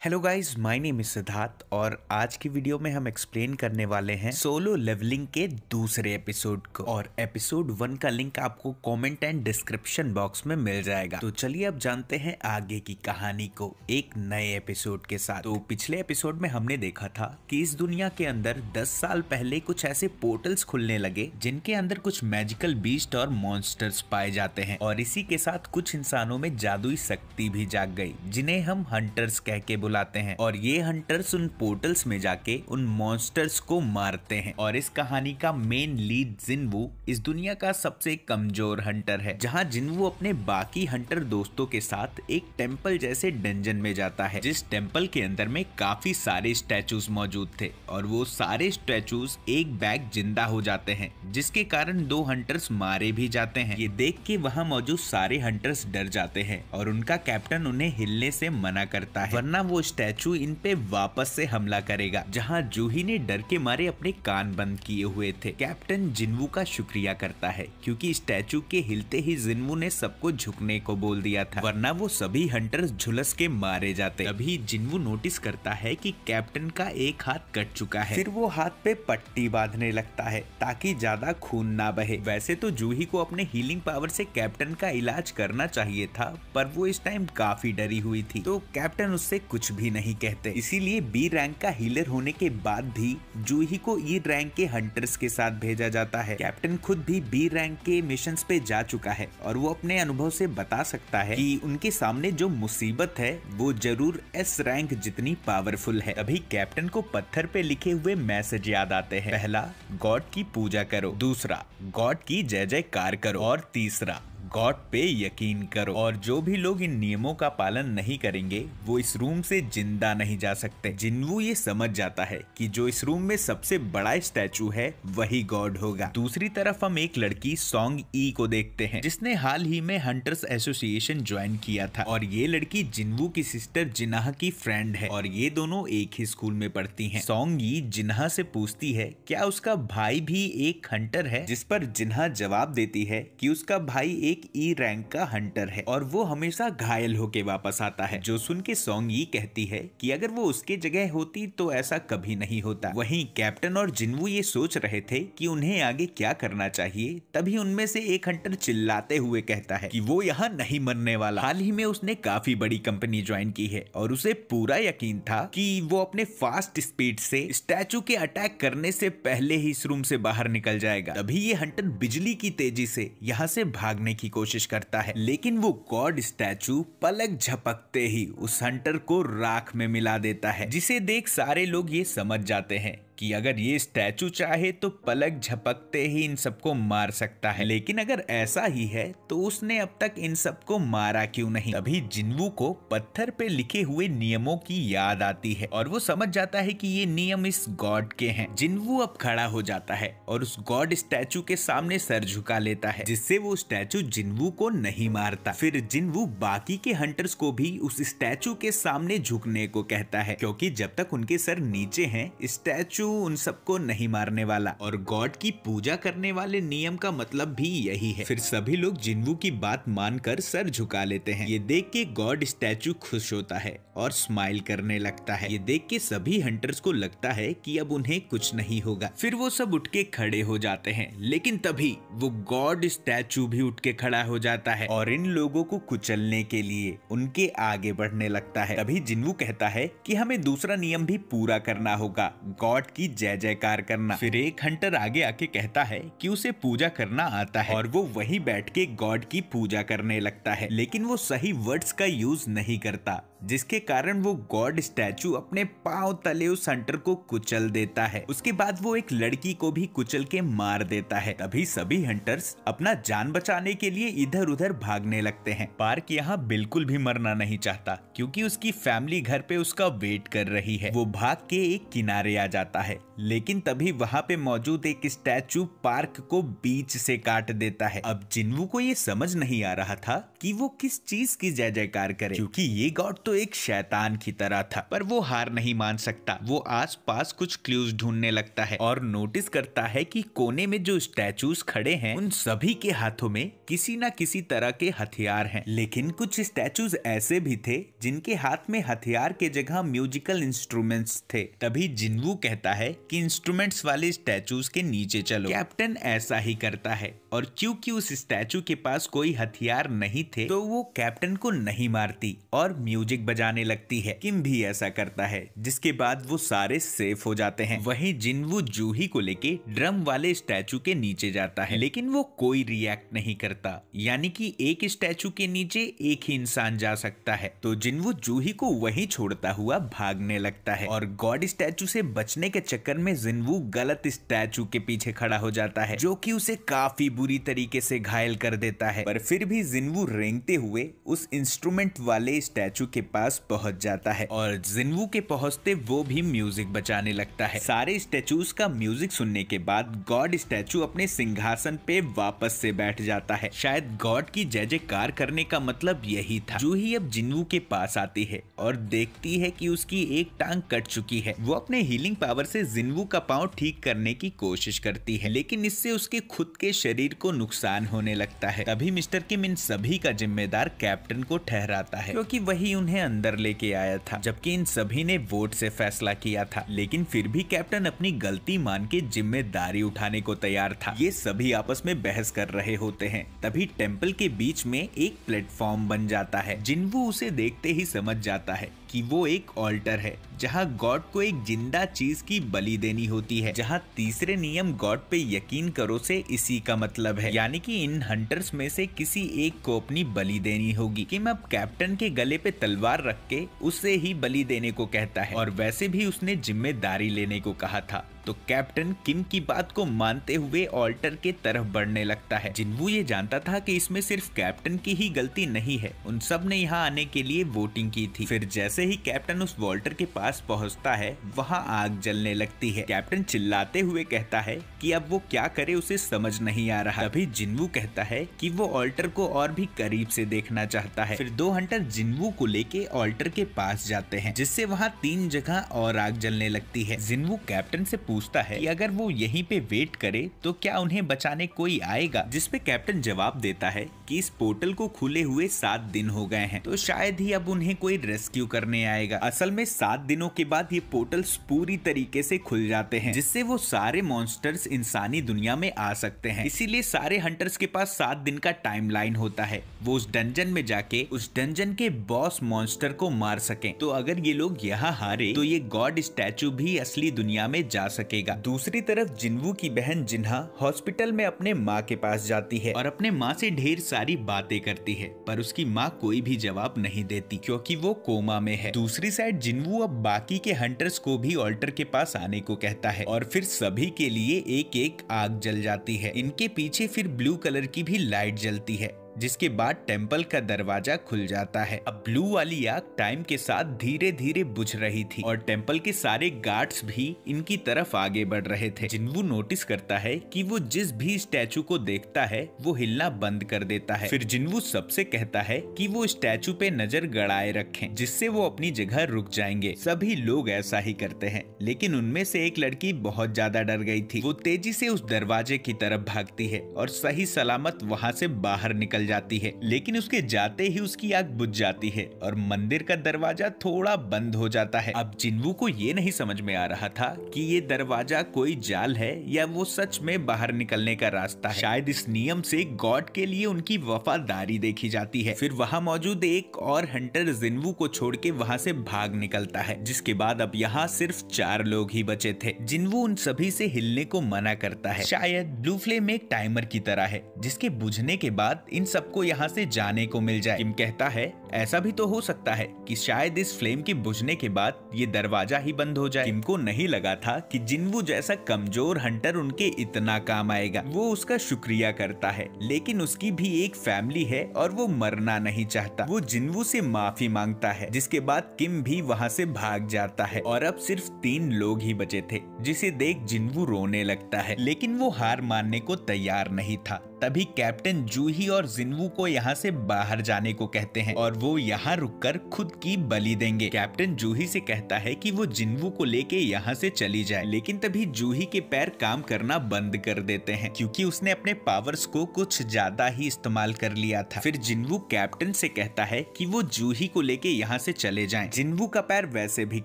Hello guys, my name is Siddharth और आज की वीडियो में हम एक्सप्लेन करने वाले हैं सोलो लेवलिंग के दूसरे एपिसोड को। और एपिसोड 1 का लिंक आपको कमेंट एंड डिस्क्रिप्शन बॉक्स में मिल जाएगा। तो चलिए अब जानते हैं आगे की कहानी को एक नए एपिसोड के साथ। तो पिछले एपिसोड में हमने देखा था कि इस दुनिया के अंदर 10 साल पहले कुछ ऐसे पोर्टल्स खुलने लगे जिनके अंदर कुछ मैजिकल बीस्ट और मॉन्स्टर्स पाए जाते हैं, और इसी के साथ कुछ इंसानों में जादुई शक्ति भी जाग गई जिन्हें हम हंटर्स कह के बुलाते हैं। और ये हंटर्स उन पोर्टल्स में जाके उन मॉन्स्टर्स को मारते हैं। और इस कहानी का मेन लीड जिन्वू इस दुनिया का सबसे कमजोर हंटर है, जहाँ जिन्वू अपने बाकी हंटर दोस्तों के साथ एक टेम्पल जैसे डंजन में जाता है, जिस टेम्पल के अंदर में काफी सारे स्टैचूज मौजूद थे। और वो सारे स्टैचूज एक बैग जिंदा हो जाते हैं, जिसके कारण 2 हंटर्स मारे भी जाते हैं। ये देख के वहाँ मौजूद सारे हंटर्स डर जाते हैं और उनका कैप्टन उन्हें हिलने से मना करता है, वरना वो स्टैचू इन पे वापस से हमला करेगा। जहाँ जूही ने डर के मारे अपने कान बंद किए हुए थे। कैप्टन जिन्वू का शुक्रिया करता है क्योंकि स्टैचू के हिलते ही जिन्वू ने सबको झुकने को बोल दिया था, वरना वो सभी हंटर्स झुलस के मारे जाते। अभी जिन्वू नोटिस करता है कि कैप्टन का एक हाथ कट चुका है। फिर वो हाथ पे पट्टी बांधने लगता है ताकि ज्यादा खून ना बहे। वैसे तो जूही को अपने हीलिंग पावर से कैप्टन का इलाज करना चाहिए था, पर वो इस टाइम काफी डरी हुई थी, तो कैप्टन उससे कुछ भी नहीं कहते। इसीलिए बी रैंक का हीलर होने के बाद भी जूही को ई रैंक के हंटर्स के साथ भेजा जाता है। कैप्टन खुद भी बी रैंक के मिशंस पे जा चुका है और वो अपने अनुभव से बता सकता है कि उनके सामने जो मुसीबत है वो जरूर एस रैंक जितनी पावरफुल है। अभी कैप्टन को पत्थर पे लिखे हुए मैसेज याद आते हैं। पहला, गॉड की पूजा करो। दूसरा, गॉड की जय जयकार करो। और तीसरा, गॉड पे यकीन करो। और जो भी लोग इन नियमों का पालन नहीं करेंगे वो इस रूम से जिंदा नहीं जा सकते। जिन्वू ये समझ जाता है कि जो इस रूम में सबसे बड़ा स्टैचू है वही गॉड होगा। दूसरी तरफ हम एक लड़की सॉन्ग ई को देखते हैं, जिसने हाल ही में हंटर्स एसोसिएशन ज्वाइन किया था। और ये लड़की जिन्वू की सिस्टर जिन्हा की फ्रेंड है और ये दोनों एक ही स्कूल में पढ़ती हैं। सॉन्ग ई जिन्हा से पूछती है क्या उसका भाई भी एक हंटर है, जिस पर जिन्हा जवाब देती है कि उसका भाई एक ई रैंक का हंटर है और वो हमेशा घायल होके वापस आता है। जो सुन के सॉन्ग ई कहती है कि अगर वो उसके जगह होती तो ऐसा कभी नहीं होता। वहीं कैप्टन और जिन्वू ये सोच रहे थे कि उन्हें आगे क्या करना चाहिए, तभी उनमें से एक हंटर चिल्लाते हुए कहता है कि वो यहाँ नहीं मरने वाला। हाल ही में उसने काफी बड़ी कंपनी ज्वाइन की है और उसे पूरा यकीन था कि वो अपने फास्ट स्पीड से स्टैचू के अटैक करने से पहले ही इस रूम से बाहर निकल जाएगा। तभी ये हंटर बिजली की तेजी से यहाँ से भागने की कोशिश करता है, लेकिन वो गॉड स्टैचू पलक झपकते ही उस हंटर को राख में मिला देता है, जिसे देख सारे लोग ये समझ जाते हैं कि अगर ये स्टैचू चाहे तो पलक झपकते ही इन सबको मार सकता है। लेकिन अगर ऐसा ही है तो उसने अब तक इन सबको मारा क्यों नहीं। तभी जिन्वू को पत्थर पे लिखे हुए नियमों की याद आती है और वो समझ जाता है कि ये नियम इस गॉड के हैं। जिन्वू अब खड़ा हो जाता है और उस गॉड स्टैचू के सामने सर झुका लेता है, जिससे वो स्टैचू जिन्वू को नहीं मारता। फिर जिन्वू बाकी के हंटर्स को भी उस स्टैचू के सामने झुकने को कहता है, क्योंकि जब तक उनके सर नीचे हैं स्टैचू उन सबको नहीं मारने वाला। और गॉड की पूजा करने वाले नियम का मतलब भी यही है। फिर सभी लोग जिन्वू की बात मानकर सर झुका लेते हैं। ये देख के गॉड स्टैचू खुश होता है और स्माइल करने लगता है। ये देख के सभी हंटर्स को लगता है कि अब उन्हें कुछ नहीं होगा। फिर वो सब उठ के खड़े हो जाते हैं, लेकिन तभी वो गॉड स्टैचू भी उठ के खड़ा हो जाता है और इन लोगों को कुचलने के लिए उनके आगे बढ़ने लगता है। तभी जिन्वू कहता है कि हमें दूसरा नियम भी पूरा करना होगा, गॉड की जय जयकार करना। फिर एक हंटर आगे आके कहता है कि उसे पूजा करना आता है और वो वहीं बैठ के गॉड की पूजा करने लगता है, लेकिन वो सही वर्ड्स का यूज नहीं करता, जिसके कारण वो गॉड स्टैचू अपने पांव तले उस हंटर को कुचल देता है। उसके बाद वो एक लड़की को भी कुचल के मार देता है। तभी सभी हंटर्स अपना जान बचाने के लिए इधर उधर भागने लगते हैं। पार्क यहाँ बिल्कुल भी मरना नहीं चाहता क्योंकि उसकी फैमिली घर पे उसका वेट कर रही है। वो भाग के एक किनारे आ जाता है, लेकिन तभी वहाँ पे मौजूद एक स्टैचू पार्क को बीच से काट देता है। अब जिन्वू को ये समझ नहीं आ रहा था कि वो किस चीज की जय जयकार करे, क्योंकि ये गॉड तो एक शैतान की तरह था। पर वो हार नहीं मान सकता। वो आस पास कुछ क्लूज ढूंढने लगता है और नोटिस करता है कि कोने में जो स्टैचूज खड़े हैं उन सभी के हाथों में किसी न किसी तरह के हथियार हैं। लेकिन कुछ स्टैचूज ऐसे भी थे जिनके हाथ में हथियार के जगह म्यूजिकल इंस्ट्रूमेंट्स थे। तभी जिन्वू कहता है कि इंस्ट्रूमेंट्स वाले स्टैचूज के नीचे चलो। कैप्टन ऐसा ही करता है और क्योंकि उस स्टैचू के पास कोई हथियार नहीं थे तो वो कैप्टन को नहीं मारती और म्यूजिक बजाने लगती है। किम भी ऐसा करता है, जिसके बाद वो सारे सेफ हो जाते हैं। वहीं जिन्वू जूही को लेके ड्रम वाले स्टैचू के नीचे जाता है, लेकिन वो कोई रिएक्ट नहीं करता। यानी कि एक स्टैचू के नीचे एक ही इंसान जा सकता है। तो जिन्वू जूही को वहीं छोड़ता हुआ भागने लगता है और गॉड स्टैचू से बचने के चक्कर में जिन्वू गलत स्टैचू के पीछे खड़ा हो जाता है, जो कि उसे काफी बुरी तरीके से घायल कर देता है। पर फिर भी जिन्वू रेंगते हुए उस इंस्ट्रूमेंट वाले स्टैचू के पास पहुंच जाता है और जिन्वू के पहुंचते वो भी म्यूजिक बजाने लगता है। सारे स्टैचूज का म्यूजिक सुनने के बाद गॉड स्टैचू अपने सिंहासन पे वापस से बैठ जाता है। शायद गॉड की जय जयकार करने का मतलब यही था। जूही अब जिन्वू के पास आती है और देखती है कि उसकी एक टांग कट चुकी है। वो अपने हीलिंग पावर से जिन्वू का पांव ठीक करने की कोशिश करती है, लेकिन इससे उसके खुद के शरीर को नुकसान होने लगता है। तभी मिस्टर किम इन सभी का जिम्मेदार कैप्टन को ठहराता है, क्योंकि वही उन्हें अंदर लेके आया था, जबकि इन सभी ने वोट से फैसला किया था। लेकिन फिर भी कैप्टन अपनी गलती मान के जिम्मेदारी उठाने को तैयार था। ये सभी आपस में बहस कर रहे होते हैं। तभी टेम्पल के बीच में एक प्लेटफॉर्म बन जाता है। जिन्वू उसे देखते ही समझ जाता है कि वो एक ऑल्टर है, जहां गॉड को एक जिंदा चीज की बलि देनी होती है। जहां तीसरे नियम गॉड पे यकीन करो से इसी का मतलब है, यानी कि इन हंटर्स में से किसी एक को अपनी बलि देनी होगी। किम अब कैप्टन के गले पे तलवार रख के उसे ही बलि देने को कहता है, और वैसे भी उसने जिम्मेदारी लेने को कहा था। तो कैप्टन किम की बात को मानते हुए ऑल्टर के तरफ बढ़ने लगता है। जिन्वू ये जानता था कि इसमें सिर्फ कैप्टन की ही गलती नहीं है, उन सब ने यहाँ आने के लिए वोटिंग की थी। फिर जैसे ही कैप्टन उस वॉल्टर के पास पहुँचता है, वहाँ आग जलने लगती है। कैप्टन चिल्लाते हुए कहता है कि अब वो क्या करे उसे समझ नहीं आ रहा। तभी जिन्वू कहता है कि वो ऑल्टर को और भी करीब से देखना चाहता है। फिर दो हंटर जिन्वू को लेके ऑल्टर के पास जाते हैं, जिससे वहाँ 3 जगह और आग जलने लगती है। जिन्वू कैप्टन से पूछता है कि अगर वो यहीं पे वेट करे तो क्या उन्हें बचाने कोई आएगा, जिसपे कैप्टन जवाब देता है कि इस पोर्टल को खुले हुए 7 दिन हो गए हैं, तो शायद ही अब उन्हें कोई रेस्क्यू करने आएगा। असल में 7 दिनों के बाद ये पोर्टल्स पूरी तरीके से खुल जाते हैं, जिससे वो सारे मॉन्स्टर्स इंसानी दुनिया में आ सकते हैं। इसीलिए सारे हंटर्स के पास 7 दिन का टाइमलाइन होता है, वो उस डंजन में जाके उस डंजन के बॉस मॉन्स्टर को मार सकें। तो अगर ये लोग यहाँ हारे तो ये गॉड स्टैचू भी असली दुनिया में जा सकेगा। दूसरी तरफ जिन्वू की बहन जिन्हा हॉस्पिटल में अपने माँ के पास जाती है और अपने माँ से ढेर सारी बातें करती है, पर उसकी माँ कोई भी जवाब नहीं देती क्योंकि वो कोमा में है। दूसरी साइड जिन्वू अब बाकी के हंटर्स को भी ऑल्टर के पास आने को कहता है और फिर सभी के लिए एक एक आग जल जाती है। इनके पीछे फिर ब्लू कलर की भी लाइट जलती है, जिसके बाद टेम्पल का दरवाजा खुल जाता है। अब ब्लू वाली आग टाइम के साथ धीरे धीरे बुझ रही थी और टेम्पल के सारे गार्ड्स भी इनकी तरफ आगे बढ़ रहे थे। जिन्वू नोटिस करता है कि वो जिस भी स्टैचू को देखता है वो हिलना बंद कर देता है। फिर जिन्वू सबसे कहता है कि वो स्टैचू पे नजर गड़ाए रखें, जिससे वो अपनी जगह रुक जाएंगे। सभी लोग ऐसा ही करते हैं, लेकिन उनमें से एक लड़की बहुत ज्यादा डर गई थी। वो तेजी से उस दरवाजे की तरफ भागती है और सही सलामत वहाँ से बाहर निकल जाती है, लेकिन उसके जाते ही उसकी आग बुझ जाती है और मंदिर का दरवाजा थोड़ा बंद हो जाता है। अब जिन्वू को ये नहीं समझ में आ रहा था कि ये दरवाजा कोई जाल है या वो सच में बाहर निकलने का रास्ता है। शायद इस नियम से गॉड के लिए उनकी वफादारी देखी जाती है। फिर वहाँ मौजूद एक और हंटर जिन्वू को छोड़ के वहाँ से भाग निकलता है, जिसके बाद अब यहाँ सिर्फ 4 लोग ही बचे थे। जिन्वू उन सभी से हिलने को मना करता है। शायद ब्लू फ्लेम एक टाइमर की तरह है, जिसके बुझने के बाद इन सबको यहाँ से जाने को मिल जाए। किम कहता है ऐसा भी तो हो सकता है कि शायद इस फ्लेम के बुझने के बाद ये दरवाजा ही बंद हो जाए। किम को नहीं लगा था कि जिन्वू जैसा कमजोर हंटर उनके इतना काम आएगा। वो उसका शुक्रिया करता है, लेकिन उसकी भी एक फैमिली है और वो मरना नहीं चाहता। वो जिन्वू से माफी मांगता है, जिसके बाद किम भी वहाँ से भाग जाता है और अब सिर्फ 3 लोग ही बचे थे, जिसे देख जिन्वू रोने लगता है। लेकिन वो हार मानने को तैयार नहीं था। तभी कैप्टन जूही और जिन्वू को यहाँ से बाहर जाने को कहते हैं और वो यहाँ रुककर खुद की बलि देंगे। कैप्टन जूही से कहता है कि वो जिन्वू को लेके यहाँ से चली जाए, लेकिन तभी जूही के पैर काम करना बंद कर देते हैं क्योंकि उसने अपने पावर्स को कुछ ज्यादा ही इस्तेमाल कर लिया था। फिर जिन्वू कैप्टन से कहता है कि वो जूही को लेके यहाँ से चले जाएं। जिन्वू का पैर वैसे भी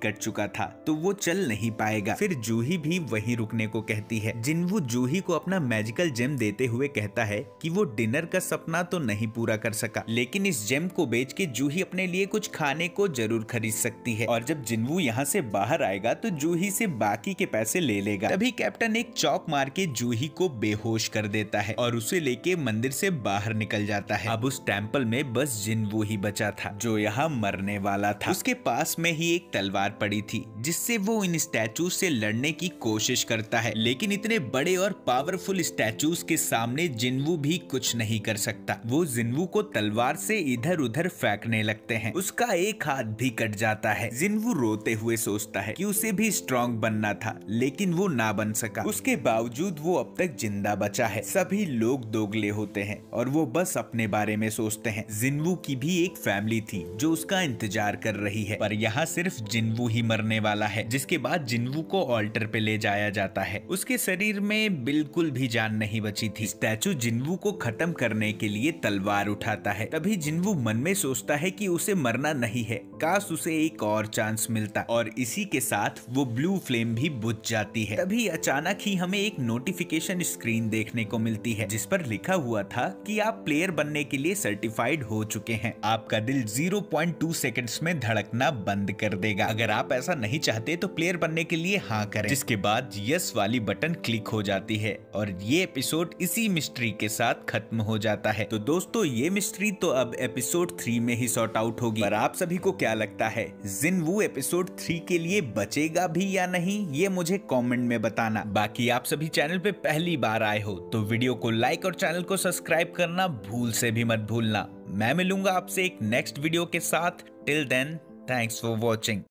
कट चुका था तो वो चल नहीं पाएगा। फिर जूही भी वहीं रुकने को कहती है। जिन्वू जूही को अपना मैजिकल जेम देते हुए कहता है कि वो डिनर का सपना तो नहीं पूरा कर सका, लेकिन इस जेम को बेच के जूही अपने लिए कुछ खाने को जरूर खरीद सकती है और जब जिन्वू यहाँ से बाहर आएगा तो जूही से बाकी के पैसे ले लेगा। तभी कैप्टन एक चौक मार के जूही को बेहोश कर देता है और उसे लेके मंदिर से बाहर निकल जाता है। अब उस टेम्पल में बस जिन्वू ही बचा था जो यहाँ मरने वाला था। उसके पास में ही एक तलवार पड़ी थी जिससे वो इन स्टैचूज से लड़ने की कोशिश करता है, लेकिन इतने बड़े और पावरफुल स्टैचूज के सामने जिन्वू भी कुछ नहीं कर सकता। वो जिन्वू को तलवार से इधर उधर फेंकने लगते हैं। उसका एक हाथ भी कट जाता है। जिन्वू रोते हुए सोचता है कि उसे भी स्ट्रॉन्ग बनना था, लेकिन वो ना बन सका। उसके बावजूद वो अब तक जिंदा बचा है। सभी लोग दोगले होते हैं और वो बस अपने बारे में सोचते हैं। जिन्वू की भी एक फैमिली थी जो उसका इंतजार कर रही है, पर यहाँ सिर्फ जिन्वू ही मरने वाला है। जिसके बाद जिन्वू को ऑल्टर पे ले जाया जाता है। उसके शरीर में बिल्कुल भी जान नहीं बची थी। स्टैचू जिन्वू को खत्म करने के लिए तलवार उठाता है। तभी जिन्वू मन में सोचता है कि उसे मरना नहीं है, काश उसे एक और चांस मिलता, और इसी के साथ वो ब्लू फ्लेम भी बुझ जाती है। तभी अचानक ही हमें एक नोटिफिकेशन स्क्रीन देखने को मिलती है जिस पर लिखा हुआ था कि आप प्लेयर बनने के लिए सर्टिफाइड हो चुके हैं। आपका दिल 0.2 सेकंड्स में धड़कना बंद कर देगा। अगर आप ऐसा नहीं चाहते तो प्लेयर बनने के लिए हाँ करें। जिसके बाद यस वाली बटन क्लिक हो जाती है और ये एपिसोड इसी मिस्ट्री के साथ खत्म हो जाता है। तो दोस्तों ये मिस्ट्री तो अब एपिसोड 3 में ही सॉर्ट आउट होगी। पर आप सभी को क्या लगता है, जिन्वू एपिसोड 3 के लिए बचेगा भी या नहीं, ये मुझे कमेंट में बताना। बाकी आप सभी चैनल पे पहली बार आए हो तो वीडियो को लाइक और चैनल को सब्सक्राइब करना भूल से भी मत भूलना। मैं मिलूंगा आपसे एक नेक्स्ट वीडियो के साथ। Till then, thanks for watching.